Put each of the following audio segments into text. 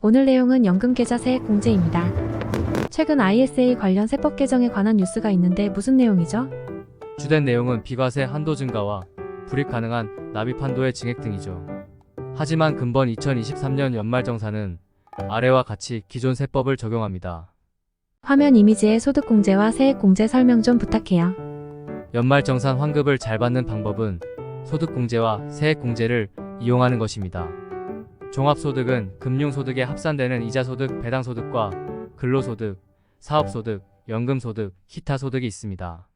오늘 내용은 연금계좌 세액공제입니다. 최근 ISA 관련 세법 개정에 관한 뉴스가 있는데 무슨 내용이죠? 주된 내용은 비과세 한도 증가와 불입 가능한 납입 한도의 증액 등이죠. 하지만 근본 2023년 연말정산은 아래와 같이 기존 세법을 적용합니다. 화면 이미지의 소득공제와 세액공제 설명 좀 부탁해요. 연말정산 환급을 잘 받는 방법은 소득공제와 세액공제를 이용하는 것입니다. 종합소득은 금융소득에 합산되는 이자소득, 배당소득과 근로소득, 사업소득, 연금소득, 기타 소득이 있습니다.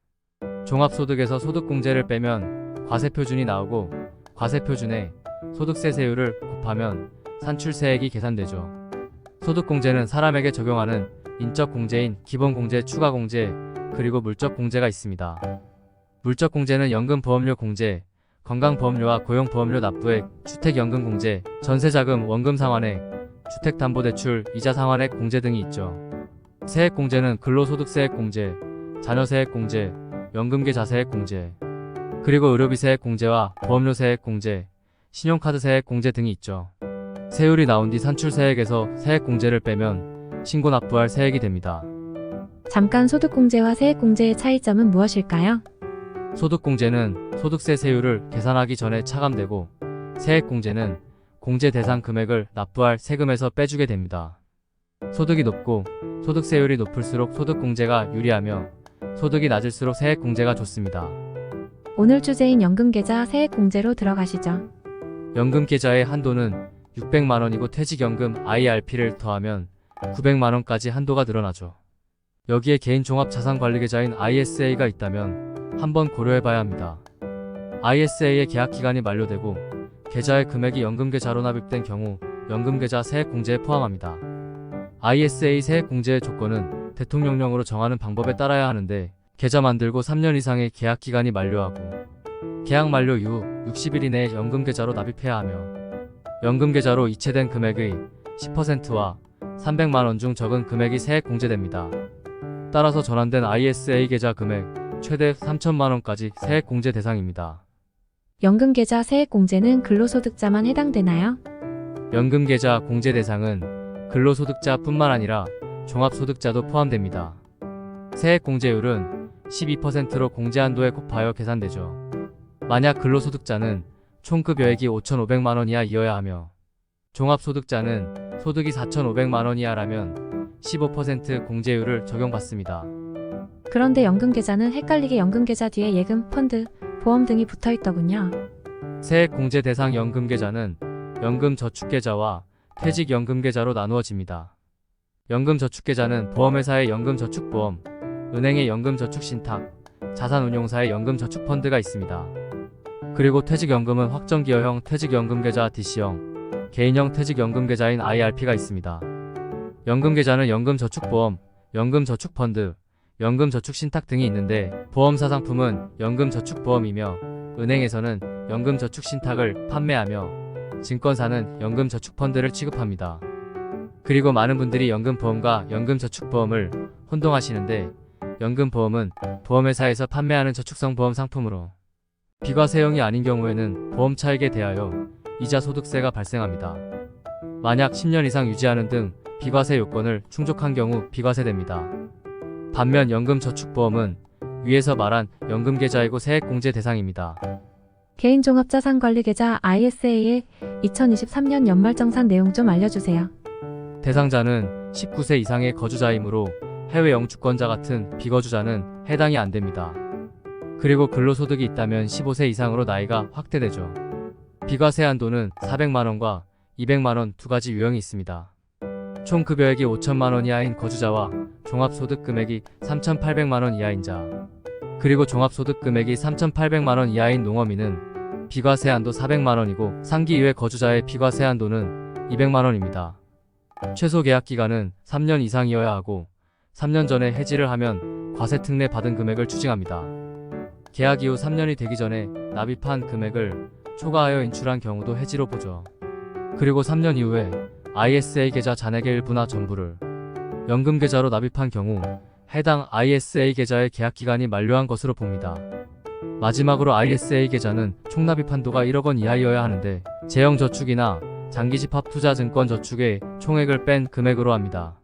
종합소득에서 소득공제를 빼면 과세표준이 나오고 과세표준에 소득세 세율을 곱하면 산출세액이 계산되죠. 소득공제는 사람에게 적용하는 인적공제인 기본공제, 추가공제, 그리고 물적공제가 있습니다. 물적공제는 연금보험료 공제, 건강보험료와 고용보험료 납부액, 주택연금공제, 전세자금, 원금상환액, 주택담보대출, 이자상환액 공제 등이 있죠. 세액공제는 근로소득세액공제, 자녀세액공제, 연금계좌세액공제, 그리고 의료비세액공제와 보험료세액공제, 신용카드세액공제 등이 있죠. 세율이 나온 뒤 산출세액에서 세액공제를 빼면 신고 납부할 세액이 됩니다. 잠깐 소득공제와 세액공제의 차이점은 무엇일까요? 소득공제는 소득세 세율을 계산하기 전에 차감되고 세액공제는 공제 대상 금액을 납부할 세금에서 빼주게 됩니다. 소득이 높고 소득세율이 높을수록 소득공제가 유리하며 소득이 낮을수록 세액공제가 좋습니다. 오늘 주제인 연금계좌 세액공제로 들어가시죠. 연금계좌의 한도는 600만원이고 퇴직연금 IRP를 더하면 900만원까지 한도가 늘어나죠. 여기에 개인종합자산관리계좌인 ISA가 있다면 한번 고려해봐야 합니다. ISA의 계약기간이 만료되고 계좌의 금액이 연금계좌로 납입된 경우 연금계좌 세액공제에 포함합니다. ISA 세액공제의 조건은 대통령령으로 정하는 방법에 따라야 하는데 계좌 만들고 3년 이상의 계약기간이 만료하고 계약 만료 이후 60일 이내에 연금계좌로 납입해야 하며 연금계좌로 이체된 금액의 10%와 300만원 중 적은 금액이 세액공제됩니다. 따라서 전환된 ISA 계좌 금액 최대 3천만원까지 세액공제 대상입니다. 연금계좌 세액공제는 근로소득자만 해당되나요? 연금계좌 공제 대상은 근로소득자뿐만 아니라 종합소득자도 포함됩니다. 세액공제율은 12%로 공제한도에 곱하여 계산되죠. 만약 근로소득자는 총급여액이 5,500만원 이하이어야 하며 종합소득자는 소득이 4,500만원 이하라면 15% 공제율을 적용받습니다. 그런데 연금계좌는 헷갈리게 연금계좌 뒤에 예금, 펀드, 보험 등이 붙어있더군요. 세액공제 대상 연금계좌는 연금저축계좌와 퇴직연금계좌로 나누어집니다. 연금저축계좌는 보험회사의 연금저축보험, 은행의 연금저축신탁, 자산운용사의 연금저축펀드가 있습니다. 그리고 퇴직연금은 확정기여형 퇴직연금계좌 DC형, 개인형 퇴직연금계좌인 IRP가 있습니다. 연금계좌는 연금저축보험, 연금저축펀드, 연금저축신탁 등이 있는데 보험사 상품은 연금저축보험이며 은행에서는 연금저축신탁을 판매하며 증권사는 연금저축펀드를 취급합니다. 그리고 많은 분들이 연금보험과 연금저축보험을 혼동하시는데 연금보험은 보험회사에서 판매하는 저축성 보험 상품으로 비과세형이 아닌 경우에는 보험 차익에 대하여 이자 소득세가 발생합니다. 만약 10년 이상 유지하는 등 비과세 요건을 충족한 경우 비과세됩니다. 반면 연금저축보험은 위에서 말한 연금계좌이고 세액공제 대상입니다. 개인종합자산관리계좌 ISA의 2023년 연말정산 내용 좀 알려주세요. 대상자는 19세 이상의 거주자이므로 해외 영주권자 같은 비거주자는 해당이 안됩니다. 그리고 근로소득이 있다면 15세 이상으로 나이가 확대되죠. 비과세 한도는 400만원과 200만원 두 가지 유형이 있습니다. 총 급여액이 5천만원 이하인 거주자와 종합소득 금액이 3,800만원 이하인 자, 그리고 종합소득 금액이 3,800만원 이하인 농어민은 비과세 한도 400만원이고 상기 이외 거주자의 비과세 한도는 200만원입니다. 최소 계약기간은 3년 이상이어야 하고 3년 전에 해지를 하면 과세특례 받은 금액을 추징합니다. 계약 이후 3년이 되기 전에 납입한 금액을 초과하여 인출한 경우도 해지로 보죠. 그리고 3년 이후에 ISA 계좌 잔액의 일부나 전부를 연금계좌로 납입한 경우 해당 ISA 계좌의 계약기간이 만료한 것으로 봅니다. 마지막으로 ISA 계좌는 총납입 한도가 1억원 이하이어야 하는데 제형저축이나 장기집합 투자 증권 저축에 총액을 뺀 금액으로 합니다.